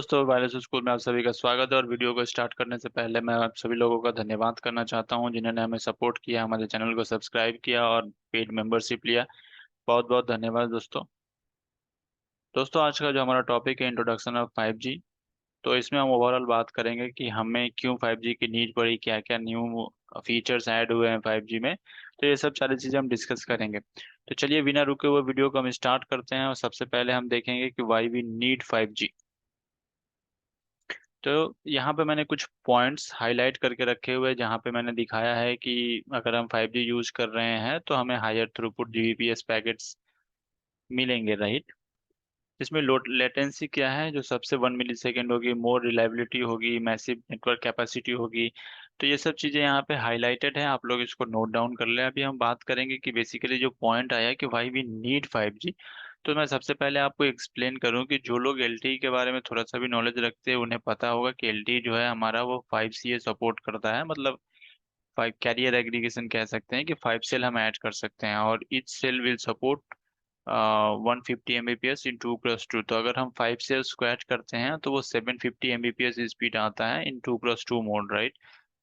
दोस्तों, virus school में आप सभी का स्वागत है। और वीडियो को स्टार्ट करने से पहले मैं आप सभी लोगों का धन्यवाद करना चाहता हूं जिन्होंने हमें सपोर्ट किया, हमारे चैनल को सब्सक्राइब किया और पेड मेंबरशिप लिया। बहुत बहुत धन्यवाद दोस्तों। दोस्तों, आज का जो हमारा टॉपिक है इंट्रोडक्शन ऑफ 5G। तो इसमें हम ओवरऑल बात करेंगे कि हमें क्यों 5G की नीड पड़ी, क्या क्या न्यू फीचर्स ऐड हुए हैं 5G में। तो ये सब सारी चीज़ें हम डिस्कस करेंगे। तो चलिए बिना रुके हुए वीडियो को हम स्टार्ट करते हैं और सबसे पहले हम देखेंगे कि वाई वी नीड 5G। तो यहाँ पे मैंने कुछ पॉइंट्स हाईलाइट करके रखे हुए हैं जहाँ पे मैंने दिखाया है कि अगर हम 5G यूज कर रहे हैं तो हमें हायर थ्रूपुट जीबीपीएस पैकेट्स मिलेंगे, राइट। इसमें लोड लेटेंसी क्या है, जो सबसे 1 मिली सेकेंड होगी, मोर रिलायबिलिटी होगी, मैसिव नेटवर्क कैपेसिटी होगी। तो ये सब चीज़ें यहाँ पे हाईलाइटेड है, आप लोग इसको नोट डाउन कर लें। अभी हम बात करेंगे कि बेसिकली जो पॉइंट आया कि वाई वी नीड 5G। तो मैं सबसे पहले आपको एक्सप्लेन करूं कि जो लोग एलटीई के बारे में थोड़ा सा भी नॉलेज रखते हैं उन्हें पता होगा कि एलटीई जो है हमारा वो 5CA सपोर्ट करता है। मतलब 5 कैरियर एग्रीगेशन कह सकते हैं कि 5 सेल हम ऐड कर सकते हैं और each cell will support 150 Mbps in 2x2। तो अगर हम 5 सेल्स को ऐड करते हैं तो वो 750 Mbps स्पीड आता है इन 2x2 मोड, राइट।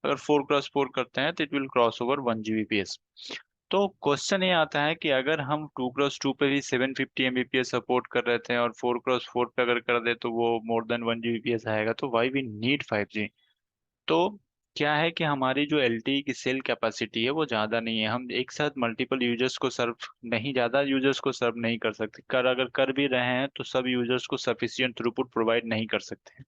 अगर 4x4 करते हैं तो it will cross over 1 Gbps। तो क्वेश्चन ये आता है कि अगर हम 2x2 पे भी 750 Mbps सपोर्ट कर रहे थे और 4x4 पे अगर कर दे तो वो मोर देन 1 Gbps आएगा, तो वाई वी नीड 5G। तो क्या है कि हमारी जो एलटीई की सेल कैपेसिटी है वो ज़्यादा नहीं है, हम एक साथ मल्टीपल यूजर्स को सर्व नहीं, ज़्यादा यूजर्स को सर्व नहीं कर सकते। अगर कर भी रहे हैं तो सब यूजर्स को सफिशियंट थ्रूपुट प्रोवाइड नहीं कर सकते हैं।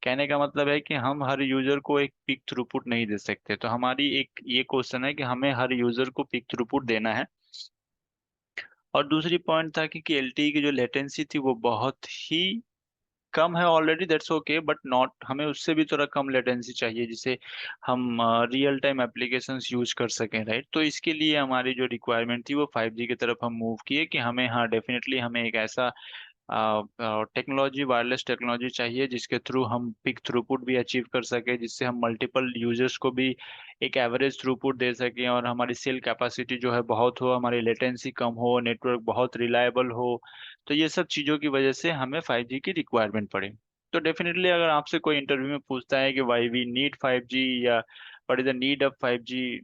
कहने का मतलब है कि हम हर यूजर को एक पिक थ्रूपुट नहीं दे सकते। तो हमारी एक ये क्वेश्चन है कि हमें हर यूजर को पिक थ्रूपुट देना है। और दूसरी पॉइंट था कि एलटीई की जो लेटेंसी थी वो बहुत ही कम है already, that's okay, but not, हमें उससे भी थोड़ा कम लेटेंसी चाहिए जिसे हम रियल टाइम एप्लीकेशंस यूज कर सकें, राइट। तो इसके लिए हमारी जो रिक्वायरमेंट थी वो 5G की तरफ हम मूव किए कि हमें, हाँ डेफिनेटली हमें एक ऐसा टेक्नोलॉजी, वायरलेस टेक्नोलॉजी चाहिए जिसके थ्रू हम पिक थ्रूपुट भी अचीव कर सके, जिससे हम मल्टीपल यूजर्स को भी एक एवरेज थ्रूपुट दे सकें और हमारी सेल कैपेसिटी जो है बहुत हो, हमारी लेटेंसी कम हो, नेटवर्क बहुत रिलायबल हो। तो ये सब चीज़ों की वजह से हमें 5G की रिक्वायरमेंट पड़ी। तो डेफिनेटली अगर आपसे कोई इंटरव्यू में पूछता है कि वाई वी नीड 5G या what is the need of 5G,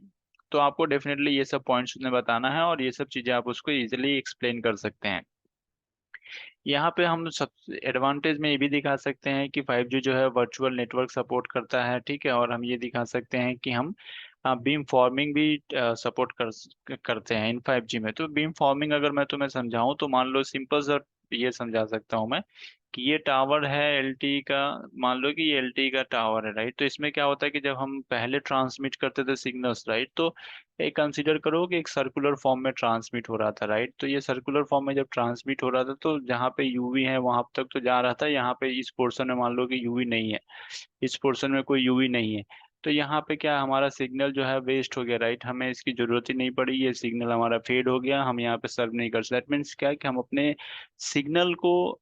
तो आपको डेफिनेटली ये सब पॉइंट्स उसने बताना है और ये सब चीज़ें आप उसको इजीली एक्सप्लेन कर सकते हैं। यहाँ पे हम सब एडवांटेज में ये भी दिखा सकते हैं कि 5G जो है वर्चुअल नेटवर्क सपोर्ट करता है, ठीक है। और हम ये दिखा सकते हैं कि हम बीम फॉर्मिंग भी सपोर्ट करते हैं इन 5G में। तो बीम फॉर्मिंग अगर मैं तुम्हें समझाऊं तो मान लो सिंपल सा ये समझा सकता हूँ मैं कि ये टावर है एलटीई का। मान लो कि ये एलटीई का टावर है, राइट। तो इसमें क्या होता है कि जब हम पहले ट्रांसमिट करते थे सिग्नल्स, राइट, तो एक कंसीडर करो कि एक सर्कुलर फॉर्म में ट्रांसमिट हो रहा था, राइट। तो ये सर्कुलर फॉर्म में जब ट्रांसमिट हो रहा था तो जहाँ पे यूवी है वहां तक तो जा रहा था, यहाँ पे इस पोर्शन में मान लो कि यूवी नहीं है, इस पोर्शन में कोई यूवी नहीं है। तो यहाँ पे क्या, हमारा सिग्नल जो है वेस्ट हो गया, राइट। हमें इसकी जरूरत ही नहीं पड़ी, ये सिग्नल हमारा फेड हो गया, हम यहाँ पे सर्व नहीं कर सकते। दैट मीन्स क्या है कि हम अपने सिग्नल को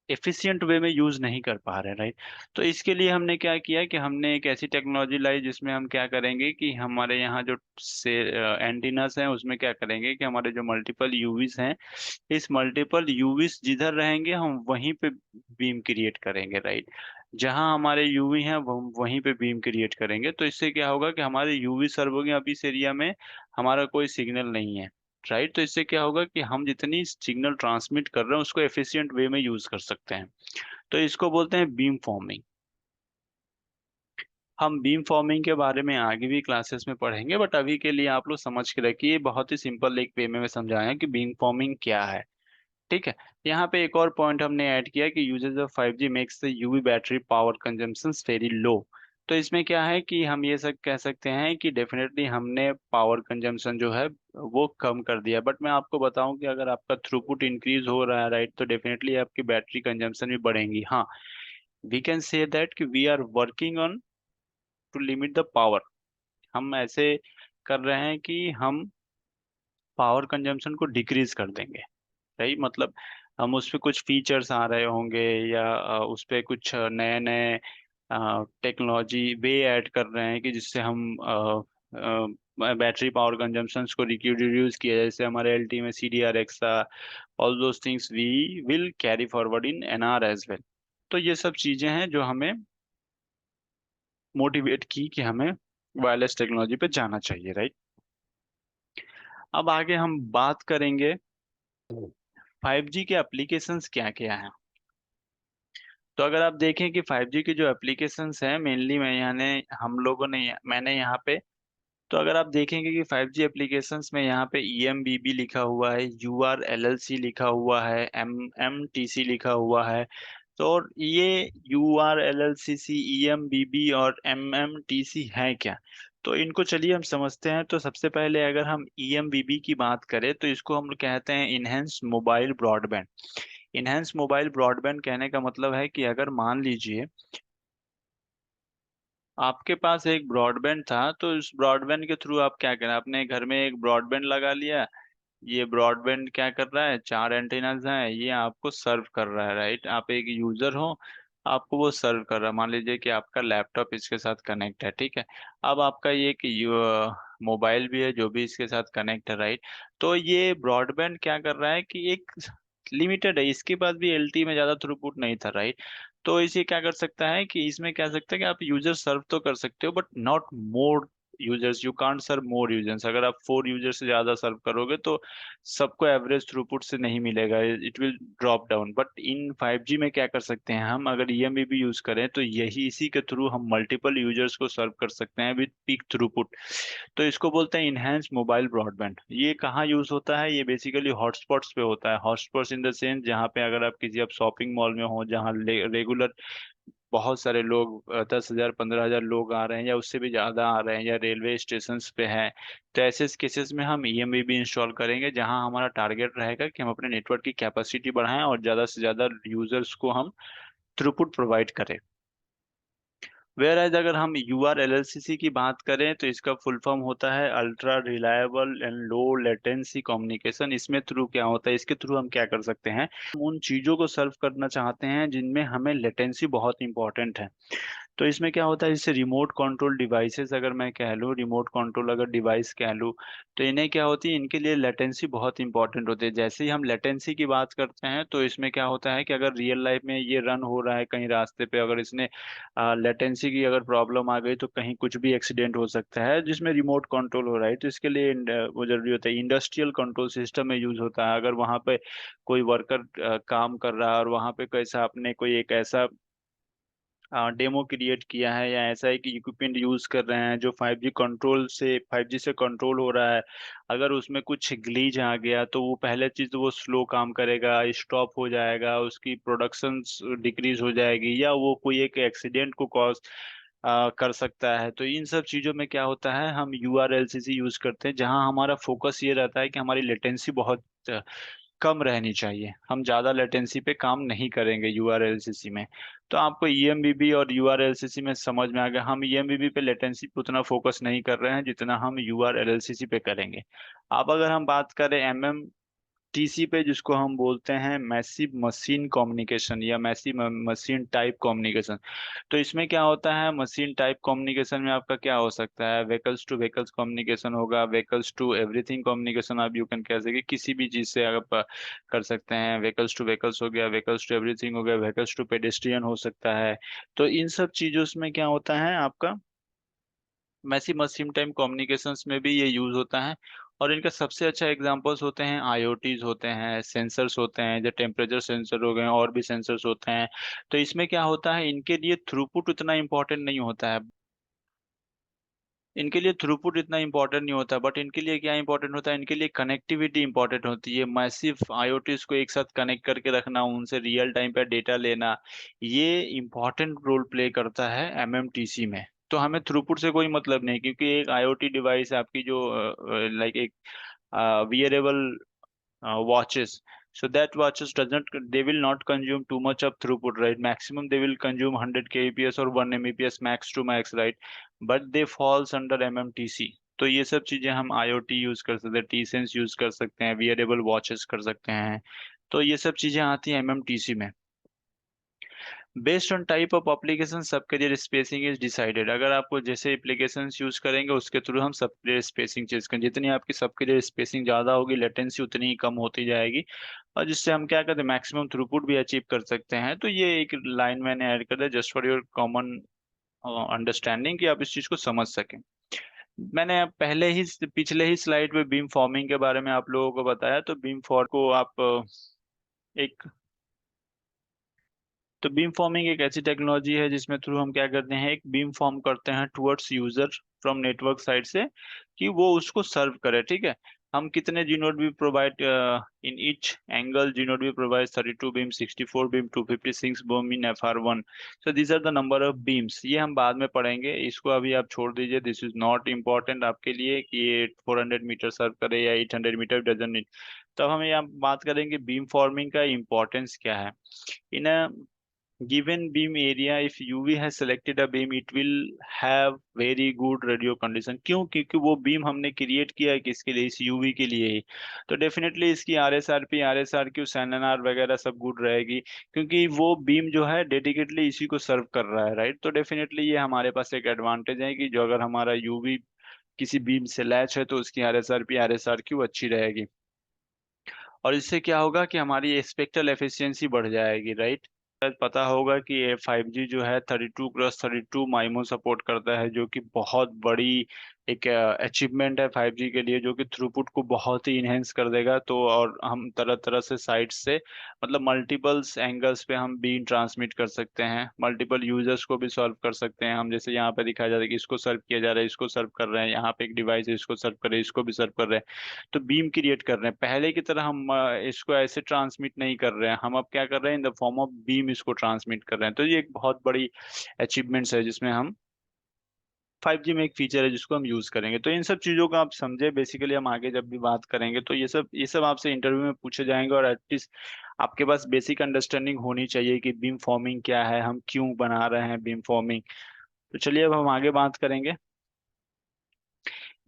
एफिशिएंट वे में यूज नहीं कर पा रहे, राइट। तो इसके लिए हमने क्या किया कि हमने एक ऐसी टेक्नोलॉजी लाई जिसमें हम क्या करेंगे कि हमारे यहाँ जो से एंटीनास हैं उसमें क्या करेंगे कि हमारे जो मल्टीपल यूवीज हैं, इस मल्टीपल यूवीज जिधर रहेंगे हम वहीं पे बीम क्रिएट करेंगे, राइट। जहां हमारे यूवी हैं वहीं पे बीम क्रिएट करेंगे। तो इससे क्या होगा कि हमारे यूवी सर्व हो गए, अब इस एरिया में हमारा कोई सिग्नल नहीं है, राइट। तो इससे क्या होगा कि हम जितनी सिग्नल ट्रांसमिट कर रहे हैं उसको एफिशिएंट वे में यूज कर सकते हैं। तो इसको बोलते हैं बीम फॉर्मिंग। हम बीम फॉर्मिंग के बारे में आगे भी क्लासेस में पढ़ेंगे, बट अभी के लिए आप लोग समझ के रखिए, बहुत ही सिंपल एक वे में समझाया कि बीम फॉर्मिंग क्या है, ठीक है। यहाँ पे एक और पॉइंट हमने ऐड किया कि usage of 5G makes the UV battery power consumption very low. तो इसमें क्या है कि हम ये सब कह सकते हैं कि डेफिनेटली हमने पावर कंजम्पशन जो है वो कम कर दिया। बट मैं आपको बताऊं कि अगर आपका थ्रूपुट इंक्रीज हो रहा है, राइट, तो डेफिनेटली आपकी बैटरी कंजम्पशन भी बढ़ेंगी। हाँ, वी कैन से दैट कि we are working on to limit the power. हम ऐसे कर रहे हैं कि हम पावर कंजम्पशन को डिक्रीज कर देंगे, राइट। मतलब हम उस पे कुछ फीचर्स आ रहे होंगे या उस पे कुछ नए नए टेक्नोलॉजी वे ऐड कर रहे हैं कि जिससे हम बैटरी पावर कंजम्पशंस को रिड्यूस किया जाए। जैसे हमारे एलटी में CDR एक्सा, all those things we will carry forward in NR as well. तो ये सब चीजें हैं जो हमें मोटिवेट की कि हमें वायरलेस टेक्नोलॉजी पे जाना चाहिए, राइट। अब आगे हम बात करेंगे 5G के एप्लीकेशंस क्या क्या हैं। तो अगर आप देखें कि 5G के जो एप्लीकेशंस हैं, मेनली मैंने यहाँ पे, तो अगर आप देखेंगे कि 5G एप्लीकेशंस में यहाँ पे EMBB लिखा हुआ है, URLLC लिखा हुआ है, MMTC लिखा हुआ है। तो और ये URLLCC, EMBB और MMTC है क्या? तो इनको चलिए हम समझते हैं। तो सबसे पहले अगर हम EMBB की बात करें तो इसको हम कहते हैं enhance mobile broadband. Enhance mobile broadband कहने का मतलब है कि अगर मान लीजिए आपके पास एक ब्रॉडबैंड था, तो इस ब्रॉडबैंड के थ्रू आप क्या करें, अपने घर में एक ब्रॉडबैंड लगा लिया। ये ब्रॉडबैंड क्या कर रहा है, चार एंटेनाज हैं, ये आपको सर्व कर रहा है, राइट। आप एक यूजर हो, आपको वो सर्व कर रहा है। मान लीजिए कि आपका लैपटॉप इसके साथ कनेक्ट है, ठीक है। अब आपका ये एक मोबाइल भी है जो भी इसके साथ कनेक्ट है, राइट। तो ये ब्रॉडबैंड क्या कर रहा है कि एक लिमिटेड है, इसके पास भी LTE में ज्यादा थ्रूपुट नहीं था, राइट। तो इसे क्या कर सकता है कि इसमें क्या सकता है कि आप यूजर सर्व तो कर सकते हो, but not more users, you can't serve more users. अगर आप 4 यूजर से ज्यादा सर्व करोगे तो सबको एवरेज थ्रूपुट से नहीं मिलेगा, it will drop down. But in 5G में क्या कर सकते हैं हम, अगर EMBB यूज करें तो यही इसी के थ्रू हम मल्टीपल यूजर्स को सर्व कर सकते हैं विद पीक थ्रूपुट। तो इसको बोलते हैं इनहेंस मोबाइल ब्रॉडबैंड। ये कहाँ यूज होता है, ये बेसिकली हॉटस्पॉट्स पे होता है। हॉटस्पॉट्स इन द सेंस जहाँ पे अगर आप किसी आप शॉपिंग मॉल में हो, जहाँ रेगुलर बहुत सारे लोग 10,000 15,000 लोग आ रहे हैं या उससे भी ज्यादा आ रहे हैं, या रेलवे स्टेशन पे हैं, तो ऐसे केसेस में हम EMBB इंस्टॉल करेंगे, जहां हमारा टारगेट रहेगा कि हम अपने नेटवर्क की कैपेसिटी बढ़ाएं और ज्यादा से ज्यादा यूजर्स को हम थ्रूपुट प्रोवाइड करें। वेयर एज अगर हम URLLCC की बात करें तो इसका फुल फॉर्म होता है ultra reliable and low latency communication. इसमें थ्रू क्या होता है, इसके थ्रू हम क्या कर सकते हैं, हम उन चीजों को सर्व करना चाहते हैं जिनमें हमें लेटेंसी बहुत इंपॉर्टेंट है। तो इसमें क्या होता है, जैसे रिमोट कंट्रोल डिवाइसेस अगर मैं कह लूँ, रिमोट कंट्रोल अगर डिवाइस कह लूँ, तो इन्हें क्या होती है, इनके लिए लेटेंसी बहुत इंपॉर्टेंट होती है। जैसे ही हम लेटेंसी की बात करते हैं तो इसमें क्या होता है कि अगर रियल लाइफ में ये रन हो रहा है कहीं रास्ते पे, अगर इसने लेटेंसी की अगर प्रॉब्लम आ गई तो कहीं कुछ भी एक्सीडेंट हो सकता है जिसमें रिमोट कंट्रोल हो रहा है। तो इसके लिए वो जरूरी होता है, इंडस्ट्रियल कंट्रोल सिस्टम में यूज होता है। अगर वहाँ पे कोई वर्कर काम कर रहा है और वहाँ पे कैसा आपने कोई एक ऐसा डेमो क्रिएट किया है या ऐसा है कि इक्विपमेंट यूज कर रहे हैं जो 5G से कंट्रोल हो रहा है, अगर उसमें कुछ ग्लीच आ गया तो वो पहले चीज तो वो स्लो काम करेगा, स्टॉप हो जाएगा, उसकी प्रोडक्शन डिक्रीज हो जाएगी, या वो कोई एक एक्सीडेंट को कॉज कर सकता है। तो इन सब चीजों में क्या होता है, हम URLCC यूज करते हैं, जहां हमारा फोकस ये रहता है कि हमारी लेटेंसी बहुत कम रहनी चाहिए, हम ज्यादा लेटेंसी पे काम नहीं करेंगे URLCC में। तो आपको EMBB और URLCC में समझ में आ गया, हम EMBB पे लेटेंसी पे उतना फोकस नहीं कर रहे हैं जितना हम URLCC पे करेंगे। अब अगर हम बात करें MMTC पे, जिसको हम बोलते हैं मैसिव मशीन कम्युनिकेशन या मैसिव मशीन टाइप कम्युनिकेशन, तो इसमें क्या होता है, मशीन टाइप कम्युनिकेशन में आपका क्या हो सकता है, व्हीकल्स टू व्हीकल्स कम्युनिकेशन होगा, व्हीकल्स टू एवरीथिंग कम्युनिकेशन आप यू कैन कह सकते, किसी भी चीज से आप कर सकते हैं। व्हीकल्स टू व्हीकल्स हो गया, व्हीकल्स टू एवरीथिंग हो गया, व्हीकल्स टू पेडेस्ट्रियन हो सकता है। तो इन सब चीजों में क्या होता है आपका, मैसी मशीन टाइम कम्युनिकेशंस में भी ये यूज होता है। और इनका सबसे अच्छा एग्जांपल्स होते हैं IoTs होते हैं, सेंसर्स होते हैं, जो टेम्परेचर सेंसर हो गए और भी सेंसर्स होते हैं। तो इसमें क्या होता है, इनके लिए थ्रूपुट उतना इंपॉर्टेंट नहीं होता है, इनके लिए थ्रूपुट इतना इंपॉर्टेंट नहीं होता, बट इनके लिए क्या इंपॉर्टेंट होता है, इनके लिए कनेक्टिविटी इंपॉर्टेंट होती है। मैसिव IoTs को एक साथ कनेक्ट करके रखना, उनसे रियल टाइम पे डेटा लेना, ये इंपॉर्टेंट रोल प्ले करता है MMTC में। तो हमें थ्रूपुट से कोई मतलब नहीं, क्योंकि एक IoT डिवाइस आपकी जो लाइक एक wearable watches, so that watches does not, they will not consume too much of throughput, right? Maximum they will consume 100 kbps or 1 mbps max to max, right? But they falls under MMTC। तो ये सब चीजें हम IoT use कर सकते हैं, T sense use कर सकते हैं, वियरेबल वॉचेस कर सकते हैं। तो ये सब चीजें आती हैं MMTC में। Based on type of application सब करियर स्पेसिंग इज डिसाइडेड। अगर आपको जैसे एप्लीकेशन यूज करेंगे उसके थ्रू हम सब करियर स्पेसिंग चेंज करें। जितनी आपकी सब करियर स्पेसिंग ज्यादा होगी, लेटेंसी उतनी ही कम होती जाएगी, और जिससे हम क्या करते हैं, मैक्सिमम थ्रूपुट भी अचीव कर सकते हैं। तो ये एक लाइन मैंने ऐड कर दिया just for your common understanding, कि आप इस चीज को समझ सकें। मैंने पहले ही पिछले ही स्लाइड में बीम फॉर्मिंग के बारे में आप लोगों को बताया। तो बीम फॉर्म को आप एक तो बीम फॉर्मिंग एक ऐसी टेक्नोलॉजी है जिसमें थ्रू हम क्या करते हैं, एक बीम फॉर्म करते हैं towards user from network side से, कि वो उसको सर्व करे। ठीक है, हम कितने जीनोड भी provide in each angle, gNode भी provide 32 beam, 64 beam, 256 beam in FR1। So these are the number of beams. ये हम बाद में पढ़ेंगे, इसको अभी आप छोड़ दीजिए, दिस इज नॉट इम्पोर्टेंट आपके लिए कि ये 400 मीटर सर्व करे या 800 मीटर, डजन नीड। तब हम यहाँ बात करेंगे बीम फॉर्मिंग का इम्पोर्टेंस क्या है। इन given beam area, if UV has selected a beam, it will have very good radio condition। क्यों? क्योंकि वो बीम हमने क्रिएट किया है किसके लिए, इस यूवी के लिए ही। तो डेफिनेटली इसकी RSRP, RSRQ, SNR वगैरह सब गुड रहेगी, क्योंकि वो बीम जो है डेडिकेटली इसी को सर्व कर रहा है, राइट। तो डेफिनेटली ये हमारे पास एक एडवांटेज है कि जो अगर हमारा यूवी किसी बीम से लैच है तो उसकी RSRP, RSRQ अच्छी रहेगी। और इससे क्या होगा कि हमारी स्पेक्ट्रल एफिशिएंसी बढ़ जाएगी, राइट। शायद पता होगा कि ये 5G जो है 32x32 माइमो सपोर्ट करता है, जो कि बहुत बड़ी एक अचीवमेंट है 5G के लिए, जो कि थ्रूपुट को बहुत ही इनहेंस कर देगा। तो और हम तरह तरह से साइट से, मतलब मल्टीपल्स एंगल्स पे हम बीम ट्रांसमिट कर सकते हैं, मल्टीपल यूजर्स को भी सॉल्व कर सकते हैं हम। जैसे यहाँ पे दिखाया जाता है कि इसको सर्व किया जा रहा है, इसको सर्व कर रहे हैं, यहाँ पे एक डिवाइस है इसको सर्व कर रहे हैं, इसको भी सर्व कर रहे हैं। तो बीम क्रिएट कर रहे हैं। पहले की तरह हम इसको ऐसे ट्रांसमिट नहीं कर रहे हैं, हम अब क्या कर रहे हैं, in the form of beam इसको ट्रांसमिट कर रहे हैं। तो ये एक बहुत बड़ी अचीवमेंट्स है जिसमें हम 5G में एक फीचर है जिसको हम यूज करेंगे। तो इन सब चीजों को आप समझे, बेसिकली हम आगे जब भी बात करेंगे तो ये सब आपसे इंटरव्यू में पूछे जाएंगे, और एटलीस्ट आपके पास बेसिक अंडरस्टैंडिंग होनी चाहिए कि बीम फॉर्मिंग क्या है, हम क्यों बना रहे हैं बीम फॉर्मिंग। तो चलिए अब हम आगे बात करेंगे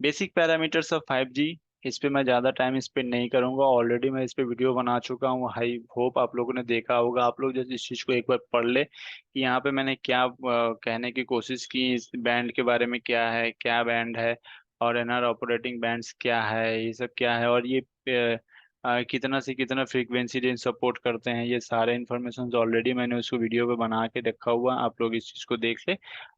बेसिक पैरामीटर्स ऑफ 5G। इस पे मैं ज़्यादा टाइम स्पेंड नहीं करूंगा, ऑलरेडी मैं इस पे वीडियो बना चुका हूँ। आई होप आप लोगों ने देखा होगा। आप लोग जैसे इस चीज़ को एक बार पढ़ ले कि यहाँ पे मैंने क्या कहने की कोशिश की, इस बैंड के बारे में क्या है, क्या बैंड है, और एनआर ऑपरेटिंग बैंड्स क्या है, ये सब क्या है, और ये कितना से कितना फ्रीक्वेंसी रेंज सपोर्ट करते हैं। ये सारे इन्फॉर्मेशन ऑलरेडी मैंने उसको वीडियो पे बना के रखा हुआ, आप लोग इस चीज़ को देख ले।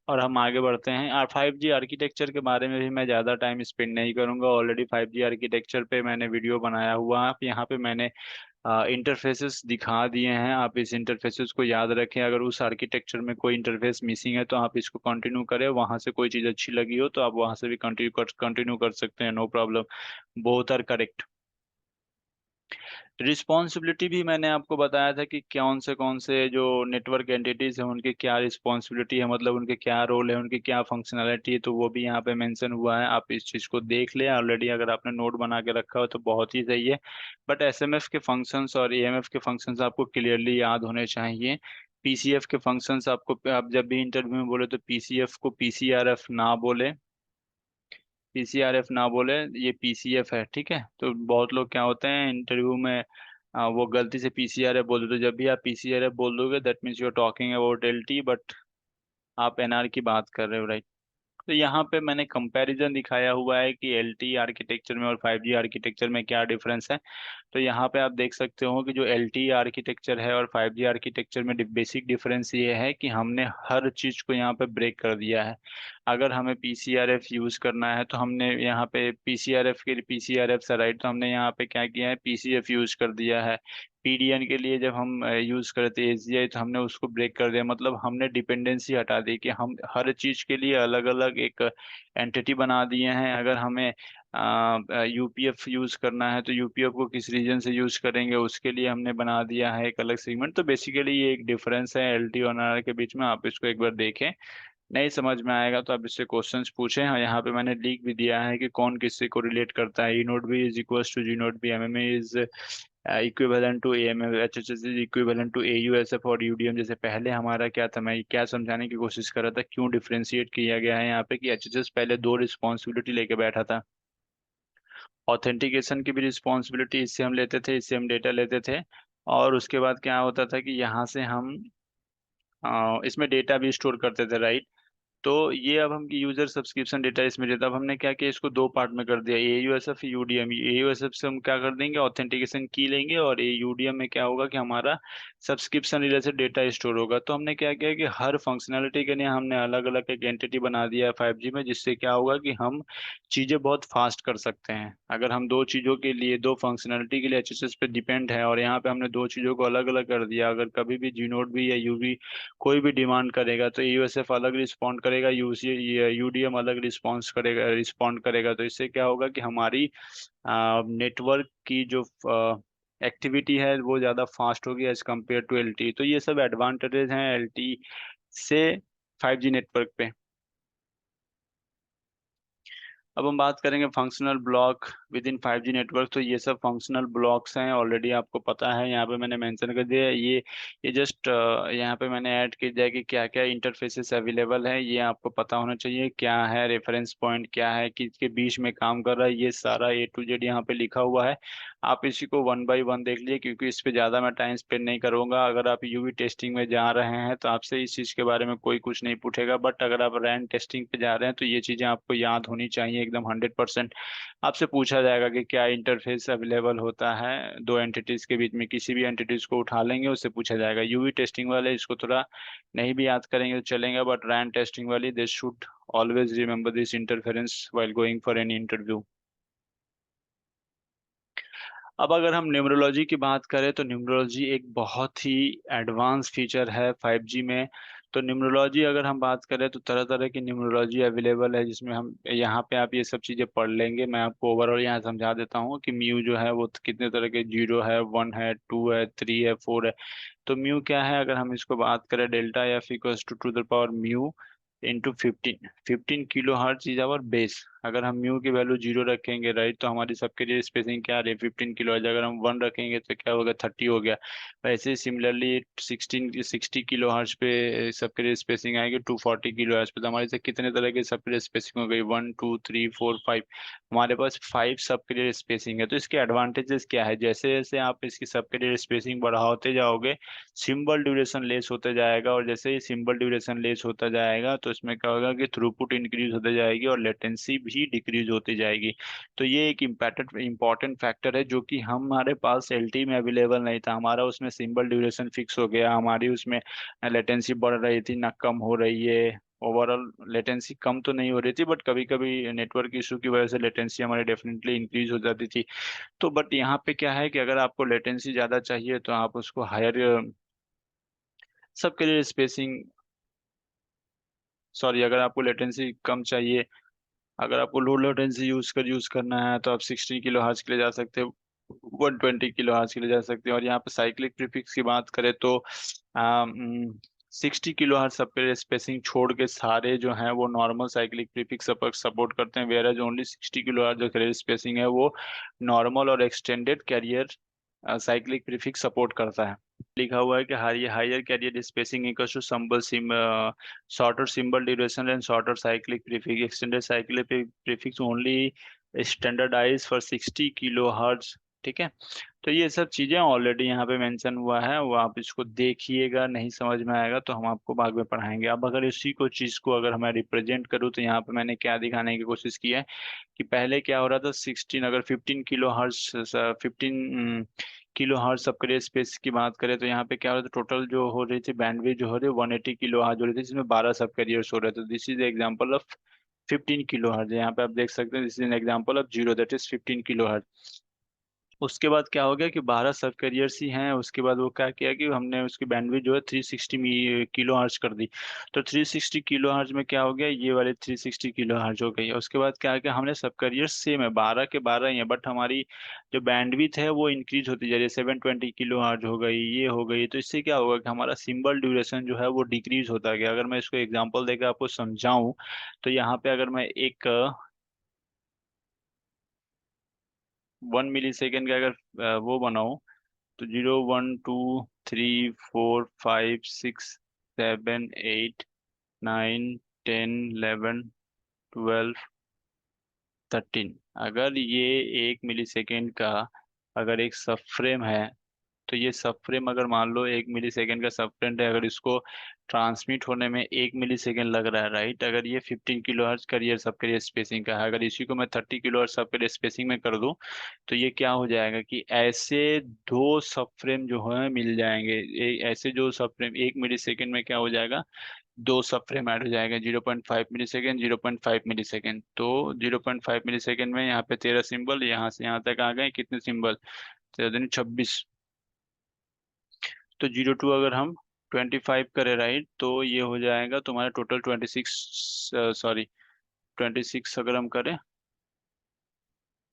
और हम आगे बढ़ते हैं। और 5G आर्किटेक्चर के बारे में भी मैं ज़्यादा टाइम स्पेंड नहीं करूंगा, ऑलरेडी 5G आर्किटेक्चर पे मैंने वीडियो बनाया हुआ है। आप यहाँ पे मैंने इंटरफेसेस दिखा दिए हैं, आप इस इंटरफेसेस को याद रखें। अगर उस आर्किटेक्चर में कोई इंटरफेस मिसिंग है तो आप इसको कंटिन्यू करें, वहां से कोई चीज़ अच्छी लगी हो तो आप वहां से भी कंटिन्यू कर सकते हैं, no problem, both are correct. Responsibility भी मैंने आपको बताया था कि कौन से जो नेटवर्क एंटिटीज हैं उनकी क्या रिस्पॉन्सिबिलिटी है, मतलब उनके क्या रोल है, उनकी क्या फंक्शनैलिटी है, तो वो भी यहाँ पे मेंशन हुआ है। आप इस चीज़ को देख लें ऑलरेडी, अगर आपने नोट बना के रखा हो तो बहुत ही सही है। बट एसएमएफ के फंक्शंस और एएमएफ के फंक्शंस आपको क्लियरली याद होने चाहिए। पीसीएफ के फंक्शंस आपको, आप जब भी इंटरव्यू में बोले तो पीसीएफ को पीसीआरएफ ना बोले, पीसीआरएफ ना बोले, ये पीसीएफ है, ठीक है। तो बहुत लोग क्या होते हैं इंटरव्यू में, वो गलती से पीसीआरएफ बोल देते। तो जब भी आप पीसीआरएफ बोल दोगे that means you are talking about LTE, but आप एनआर की बात कर रहे हो, राइट। तो यहाँ पे मैंने कंपैरिजन दिखाया हुआ है कि एलटी आर्किटेक्चर में और 5G आर्किटेक्चर में क्या डिफरेंस है। तो यहाँ पे आप देख सकते हो कि जो LTE आर्किटेक्चर है और 5G आर्किटेक्चर में बेसिक डिफरेंस ये है कि हमने हर चीज़ को यहाँ पे ब्रेक कर दिया है। अगर हमें PCRF यूज़ करना है तो हमने यहाँ पे PCRF के लिए PCRF से, राइट, तो हमने यहाँ पे क्या किया है, PCF यूज़ कर दिया है। पीडीएन के लिए जब हम यूज़ करते हैं AGI, तो हमने उसको ब्रेक कर दिया। मतलब हमने डिपेंडेंसी हटा दी कि हम हर चीज़ के लिए अलग अलग एक एंटिटी बना दिए हैं। अगर हमें यूपीएफ यूज करना है तो यूपीएफ को किस रीजन से यूज करेंगे उसके लिए हमने बना दिया है एक अलग सेगमेंट। तो बेसिकली ये एक डिफरेंस है एलटी और एनआर के बीच में, आप इसको एक बार देखें। नहीं समझ में आएगा तो आप इससे क्वेश्चंस पूछें। हाँ, यहाँ पे मैंने लिख भी दिया है कि कौन किससे को रिलेट करता है। E not B is equal to G not B, MMA is equivalent to AMF, HHS is equivalent to AUSF और यूडीएम। जैसे पहले हमारा क्या था, मैं क्या समझाने की कोशिश कर रहा था, क्यों डिफरेंशिएट किया गया है यहाँ पे, कि एचएचएस पहले दो रिस्पॉन्सिबिलिटी लेके बैठा था। ऑथेंटिकेशन की भी रिस्पॉन्सिबिलिटी इससे हम लेते थे, इससे हम डेटा लेते थे। और उसके बाद क्या होता था कि यहाँ से हम इसमें डेटा भी स्टोर करते थे, राइट। तो ये अब हम यूजर सब्सक्रिप्शन डेटा इसमें देता, अब हमने क्या किया, इसको दो पार्ट में कर दिया, AUSF UDM। AUSF से हम क्या कर देंगे, ऑथेंटिकेशन की लेंगे, और ये UDM में क्या होगा कि हमारा सब्सक्रिप्शन रिलेटेड डेटा स्टोर होगा। तो हमने क्या किया कि हर फंक्शनैलिटी के लिए हमने अलग अलग एक एंटिटी बना दिया है 5G में, जिससे क्या होगा कि हम चीज़ें बहुत फास्ट कर सकते हैं। अगर हम दो चीज़ों के लिए, दो फंक्शनैलिटी के लिए HSS पे डिपेंड है, और यहाँ पे हमने दो चीज़ों को अलग अलग कर दिया, अगर कभी भी जीनोड भी या यूवी कोई भी डिमांड करेगा तो AUSF अलग रिस्पॉन्ड करेगा, UDM अलग रिस्पॉन्ड करेगा। तो इससे क्या होगा कि हमारी नेटवर्क की जो एक्टिविटी है वो ज़्यादा फास्ट होगी एज कम्पेयर टू LTE। तो ये सब एडवांटेजेस हैं LTE से 5G नेटवर्क पे। अब हम बात करेंगे functional block with in 5G network. तो ये सब फंक्शनल ब्लॉक्स हैं, ऑलरेडी आपको पता है, यहाँ पे मैंने मेंशन कर दिया है। ये जस्ट यहाँ पे मैंने ऐड किया है कि क्या क्या इंटरफेसेस अवेलेबल है, ये आपको पता होना चाहिए। क्या है रेफरेंस पॉइंट, क्या है किसके बीच में काम कर रहा है, ये सारा A to Z यहाँ पे लिखा हुआ है। आप इसी को वन बाय वन देख लीजिए, क्योंकि इस पे ज़्यादा मैं टाइम स्पेंड नहीं करूँगा। अगर आप UV टेस्टिंग में जा रहे हैं तो आपसे इस चीज़ के बारे में कोई कुछ नहीं पूछेगा, बट अगर आप रैन टेस्टिंग पे जा रहे हैं तो ये चीज़ें आपको याद होनी चाहिए एकदम 100%। आपसे पूछा जाएगा कि क्या इंटरफेस अवेलेबल होता है दो एंटिटीज के बीच में, किसी भी एंटिटीज को उठा लेंगे, उससे पूछा जाएगा। UV टेस्टिंग वाले इसको थोड़ा नहीं भी याद करेंगे तो चलेंगे, बट रैन टेस्टिंग वाली they should always remember this interference while going for any interview. अब अगर हम न्यूमरोलॉजी की बात करें तो न्यूमरोलॉजी एक बहुत ही एडवांस फीचर है 5G में। तो न्यूमरोलॉजी अगर हम बात करें तो तरह तरह की न्यूमरोलॉजी अवेलेबल है, जिसमें हम यहाँ पे आप ये सब चीज़ें पढ़ लेंगे। मैं आपको ओवरऑल यहाँ समझा देता हूँ कि म्यू जो है वो कितने तरह के, 0 है, 1 है, 2 है, 3 है, 4 है। तो म्यू क्या है, अगर हम इसको बात करें, delta F equals to the power mu into 15 kilo hertz is our base. अगर हम म्यू की वैल्यू 0 रखेंगे, राइट, तो हमारी सबके लिए स्पेसिंग क्या आ रही है, 15 किलो हर्ट्ज। अगर हम 1 रखेंगे तो क्या होगा, 30 हो गया। वैसे ही सिमिलरली 60 किलो हर्ट्ज पे सबके लिए स्पेसिंग आएगी 240 किलो हर्ट्ज पे। तो हमारे से कितने तरह के सबके लिए स्पेसिंग हो गई, 1 2 3 4 5। हमारे पास 5 सबके लिए स्पेसिंग है। तो इसके एडवांटेजेस क्या है, जैसे जैसे आप इसकी सबके लिए स्पेसिंग बढ़ाते जाओगे, सिंबल ड्यूरेशन लेस होते जाएगा, और जैसे ही सिंबल ड्यूरेशन लेस होता जाएगा तो इसमें क्या होगा कि थ्रूपुट इंक्रीज होते जाएगी और लेटेंसी भी डिक्रीज होती जाएगी। तो ये एक इम्पॉर्टेंट फैक्टर है जो कि हमारे पास LTE में अवेलेबल नहीं था। हमारा उसमें सिंबल ड्यूरेशन फिक्स हो गया, हमारी उसमें लेटेंसी बढ़ रही थी ना कम हो रही है। ओवरऑल लेटेंसी कम तो नहीं हो रही थी, बट कभी कभी नेटवर्क इशू की वजह से लेटेंसी हमारी डेफिनेटली इंक्रीज हो जाती थी। तो बट यहाँ पे क्या है कि अगर आपको लेटेंसी ज़्यादा चाहिए तो आप उसको हायर, सबके लिए स्पेसिंग, सॉरी, अगर आपको लेटेंसी कम चाहिए, अगर आपको लो लेटेंसी यूज करना है तो आप 60 किलो हर्ट्ज के लिए जा सकते हो, 120 किलो हर्ट्ज के लिए जा सकते हैं। और यहाँ पे साइक्लिक प्रीफिक्स की बात करें तो 60 किलो हर्ट्ज सबके लिए स्पेसिंग छोड़ के सारे जो हैं वो नॉर्मल साइक्लिक प्रीफिक्स सपोर्ट करते हैं, whereas only 60 kilo hertz जो कैरियर स्पेसिंग है वो नॉर्मल और extended carrier cyclic prefix support करता है। लिखा हुआ है कि higher carrier spacing equals to shorter symbol duration and shorter cyclic prefix. Extended cyclic prefix only standardise for 60 kilo hertz. ठीक है। तो ये सब चीजें ऑलरेडी यहाँ पे मेंशन हुआ है, वो आप इसको देखिएगा, नहीं समझ में आएगा तो हम आपको बाद में पढ़ाएंगे। अब अगर इसी को चीज को अगर मैं रिप्रेजेंट करूँ तो यहाँ पे मैंने क्या दिखाने की कोशिश की है कि पहले क्या हो रहा था, 16, अगर 15 किलो हर्ट्ज, 15 किलो हर्ट्ज सबके स्पेस की बात करें तो यहाँ पे क्या हो रहा था, टोटल जो हो रही थी बैंडविड्थ जो हो रही है 180 किलो हर्ट्ज हो रही थी, जिसमें 12 सब कैरियर्स हो रहे थे। This is example of 15 kilo hertz. यहाँ पे आप देख सकते हैं, this is an example of 0, that is 15 kilo. उसके बाद क्या हो गया कि 12 सब कैरियर्स ही हैं। उसके बाद वो क्या किया कि हमने उसकी बैंडविड्थ जो है 360 किलो हर्ट्ज कर दी। तो 360 किलो हर्ट्ज में क्या हो गया, ये वाले 360 किलो हर्ट्ज हो गई। उसके बाद क्या किया हमने, सब कैरियर्स सेम है, 12 के 12 ही है, बट हमारी जो बैंडविड्थ है वो इंक्रीज होती जा रही है, 720 किलो हर्ट्ज हो गई, ये हो गई। तो इससे क्या होगा कि हमारा सिंबल ड्यूरेशन जो है वो डिक्रीज होता गया। अगर मैं इसको एग्जाम्पल देकर आपको समझाऊं तो यहाँ पे अगर मैं एक 1 मिली सेकेंड का अगर वो बनाऊं, तो 0 1 2 3 4 5 6 7 8 9 10 11 12 13। अगर ये 1 मिली सेकेंड का अगर एक सब फ्रेम है, तो ये सब फ्रेम अगर मान लो 1 मिली सेकेंड का सब फ्रेम है, अगर इसको ट्रांसमिट होने में 1 मिली सेकेंड लग रहा है, राइट, अगर ये 15 kHz कैरियर सब कैरियर स्पेसिंग का है, अगर इसी को मैं 30 kHz सब कैरियर स्पेसिंग में कर दूं, तो ये क्या हो जाएगा कि ऐसे दो सब फ्रेम जो है मिल जाएंगे। ऐसे जो सब फ्रेम 1 मिली सेकेंड में क्या हो जाएगा, दो सब फ्रेम ऐड हो जाएगा, 0.5 मिली सेकेंड, 0.5 मिली सेकेंड। तो 0.5 मिली सेकेंड में यहाँ पे 13 सिंबल, यहाँ से यहाँ तक आ गए कितने सिंबल, 13 दूनी 26। तो 0 टू अगर हम 25 करें, राइट, तो ये हो जाएगा तुम्हारा टोटल 26, सॉरी 26 अगर हम करें,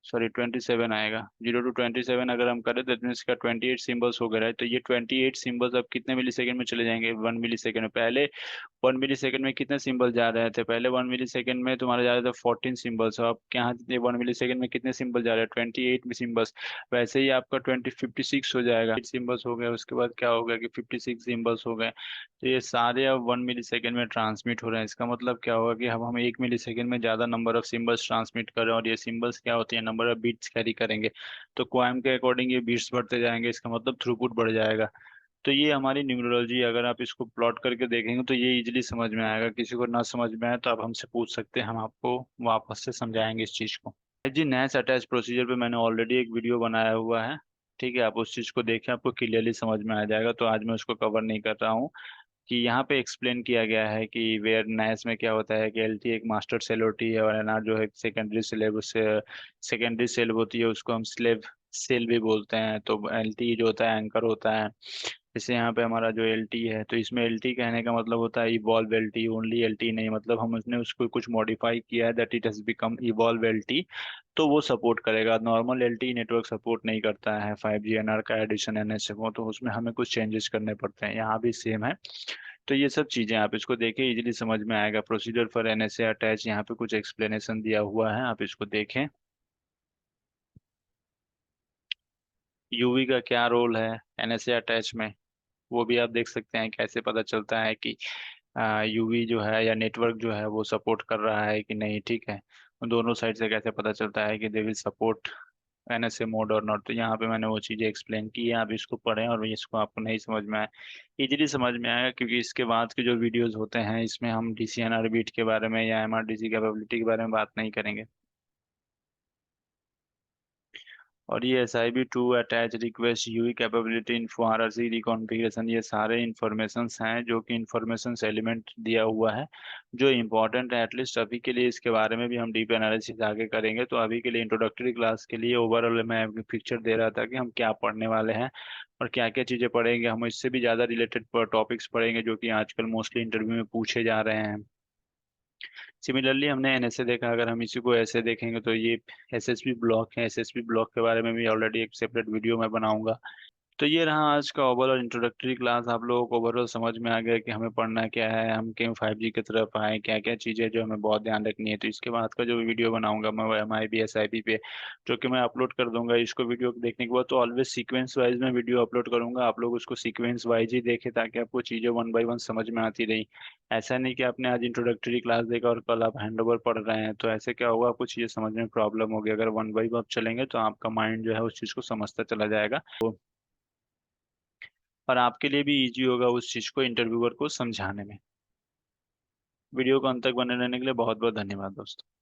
सॉरी 27 आएगा। 0 टू 27 अगर हम करें तो मीन्स का 28 सिंबल्स हो गए, तो ये 28 सिंबल्स अब कितने मिली सेकेंड में चले जाएंगे, 1 मिली सेकेंड में। पहले 1 मिली सेकेंड में कितने सिंबल जा रहे थे, पहले 1 मिली सेकेंड में तुम्हारा जा रहे थे 14 सिंबल्स, अब यहाँ 1 मिली सेकेंड में कितने सिंबल जा रहे हैं, 28 सिंबल्स। वैसे ही आपका 56 हो जाएगा, 8 सिंबल्स हो गए, उसके बाद क्या होगा कि 56 सिंबल्स हो गए। तो ये सारे अब 1 मिली सेकेंड में ट्रांसमिट हो रहे हैं। इसका मतलब क्या होगा कि अब हम 1 मिली सेकेंड में ज्यादा नंबर ऑफ सिंबल्स ट्रांसमिट कर रहे हैं, और ये सिंबल्स क्या होती है, नंबर ऑफ बिट्स कैरी करेंगे। तो क्वाइम के अकॉर्डिंग ये बिट्स बढ़ते जाएंगे, इसका मतलब थ्रूपुट बढ़ जाएगा। तो ये हमारी न्यूमरोलॉजी, अगर आप इसको प्लॉट करके देखेंगे तो ये इजीली समझ में आएगा। किसी को ना समझ में आए तो आप हमसे पूछ सकते हैं, हम आपको वापस से समझाएंगे इस चीज को। जी, नैस अटैच प्रोसीजर पे मैंने ऑलरेडी एक वीडियो बनाया हुआ है, ठीक है, आप उस चीज को देखें, आपको क्लियरली समझ में आ जाएगा। तो आज मैं उसको कवर नहीं कर रहा हूँ। कि यहाँ पे एक्सप्लेन किया गया है कि वेयर नैस में क्या होता है कि एलटी एक मास्टर सेल होती है, और एनआर जो है सेकेंडरी सेल है, उससे सेकेंडरी सेल होती है, उसको हम स्लेव सेल भी बोलते हैं। तो एलटी जो होता है एंकर होता है। जैसे यहाँ पे हमारा जो एलटी है, तो इसमें एलटी कहने का मतलब होता है इवॉल्व एलटी, ओनली एलटी नहीं, मतलब हम उसने उसको कुछ मॉडिफाई किया है, that it has become evolve LT. तो वो सपोर्ट करेगा, नॉर्मल एलटी नेटवर्क सपोर्ट नहीं करता है 5G एनआर का एडिशन एनएसए को, तो उसमें हमें कुछ चेंजेस करने पड़ते हैं। यहाँ भी सेम है। तो ये सब चीजें आप इसको देखें, इजीली समझ में आएगा। प्रोसीजर फॉर एनएसए अटैच, यहाँ पे कुछ एक्सप्लेनेशन दिया हुआ है, आप इसको देखें। यूवी का क्या रोल है एनएसए अटैच में, वो भी आप देख सकते हैं। कैसे पता चलता है कि यूवी जो है या नेटवर्क जो है वो सपोर्ट कर रहा है कि नहीं, ठीक है। दोनों साइड से कैसे पता चलता है कि they will support NSA mode और नॉट। तो यहाँ पे मैंने वो चीज़ें एक्सप्लेन की है, आप इसको पढ़ें, और इसको आपको नहीं समझ में आए, इजीली समझ में आएगा, क्योंकि इसके बाद के जो वीडियोस होते हैं इसमें हम डीसीएनआर बीट के बारे में या एमआरडीसी कैपेबिलिटी के बारे में बात नहीं करेंगे। और ये SIB2 attach request UE capability info RRC reconfiguration, ये सारे इंफॉर्मेशंस हैं जो कि इंफॉर्मेशंस एलिमेंट दिया हुआ है जो इम्पोर्टेंट है। एटलीस्ट अभी के लिए इसके बारे में भी हम डीप एनालिसिस आगे करेंगे। तो अभी के लिए इंट्रोडक्टरी क्लास के लिए ओवरऑल मैं पिक्चर दे रहा था कि हम क्या पढ़ने वाले हैं और क्या क्या चीज़ें पढ़ेंगे। हम इससे भी ज़्यादा रिलेटेड टॉपिक्स पढ़ेंगे जो कि आजकल मोस्टली इंटरव्यू में पूछे जा रहे हैं। सिमिलरली हमने एनएसए देखा, अगर हम इसी को ऐसे देखेंगे तो ये एसएसबी ब्लॉक है। एसएसबी ब्लॉक के बारे में भी ऑलरेडी एक सेपरेट वीडियो मैं बनाऊंगा। तो ये रहा आज का ओवरऑल इंट्रोडक्टरी क्लास। आप लोगों को ओवरऑल समझ में आ गया कि हमें पढ़ना क्या है, हम क्यों 5G की तरफ आए, क्या क्या चीज़ें जो हमें बहुत ध्यान रखनी है। तो इसके बाद का जो वीडियो बनाऊंगा मैं वो MIB SIB पे, जो कि मैं अपलोड कर दूंगा। इसको वीडियो देखने के बाद तो ऑलवेज सीक्वेंस वाइज में वीडियो अपलोड करूंगा, आप लोग उसको सीक्वेंस वाइज ही देखें ताकि आपको चीज़ें 1 बाय 1 समझ में आती रही। ऐसा नहीं कि आपने आज इंट्रोडक्टरी क्लास देखा और कल आप हैंड ओवर पढ़ रहे हैं, तो ऐसे क्या होगा, आपको चीज़ें समझ में प्रॉब्लम होगी। अगर 1 बाय 1 आप चलेंगे तो आपका माइंड जो है उस चीज़ को समझता चला जाएगा, और आपके लिए भी इजी होगा उस चीज को इंटरव्यूअर को समझाने में। वीडियो को अंत तक बने रहने के लिए बहुत बहुत धन्यवाद दोस्तों।